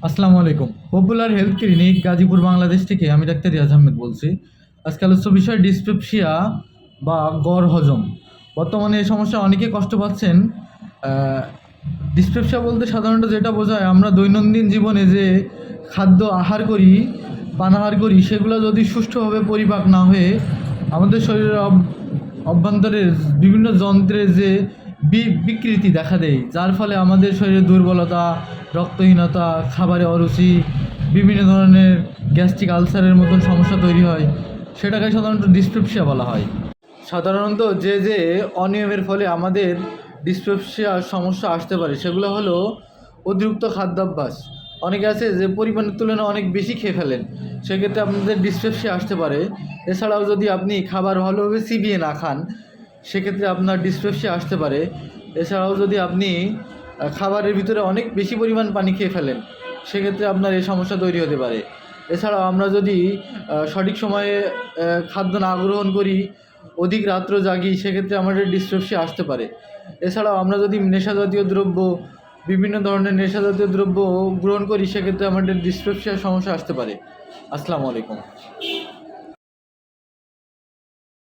আসসালামু আলাইকুম। Popular health clinic Gazipur Bangladesh থেকে আমি ডাক্তার রিয়াজ আহমেদ বলছি। আজকে আলোচ্য বিষয় ডিসপেপসিয়া বা গড় হজম। বর্তমানে এই সমস্যা অনেকে কষ্ট পাচ্ছেন। ডিসপেপসিয়া বলতে সাধারণত যেটা বোঝায়, আমরা দৈনন্দিন জীবনে যে খাদ্য আহার করি, পানাহার করি, সেগুলো যদি সুষ্ঠুভাবে পরিপাক না হয়ে আমাদের শরীরের অভ্যন্তরের বিভিন্ন যন্ত্রের যে বিকৃতি দেখা দেয়, যার ফলে আমাদের শরীরে দুর্বলতা, রক্তহীনতা, খাবারে অরুচি, বিভিন্ন ধরনের গ্যাস্ট্রিক আলসারের মতন সমস্যা তৈরি হয়, সেটাকে সাধারণত ডিসপেপসিয়া বলা হয়। সাধারণত যে অনিয়মের ফলে আমাদের ডিসপেপসিয়ার সমস্যা আসতে পারে সেগুলো হলো অতিরিক্ত খাদ্যাভ্যাস। অনেকে আছে যে পরিমাণের তুলনায় অনেক বেশি খেয়ে ফেলেন, সেক্ষেত্রে আপনাদের ডিসপেপসিয়া আসতে পারে। এছাড়াও যদি আপনি খাবার ভালোভাবে চিবিয়ে না খান, সেক্ষেত্রে আপনার ডিসপেপসিয়া আসতে পারে। এছাড়াও যদি আপনি খাবারের ভিতরে অনেক বেশি পরিমাণ পানি খেয়ে ফেলেন, সেক্ষেত্রে আপনার এই সমস্যা তৈরি হতে পারে। এছাড়াও আমরা যদি সঠিক সময়ে খাদ্য না গ্রহণ করি, অধিক রাত্র জাগি, সেক্ষেত্রে আমাদের ডিসপেপসিয়া আসতে পারে। এছাড়াও আমরা যদি বিভিন্ন ধরনের নেশাজাতীয় দ্রব্য গ্রহণ করি, সেক্ষেত্রে আমাদের ডিসপেপসিয়ার সমস্যা আসতে পারে। আসসালামু আলাইকুম।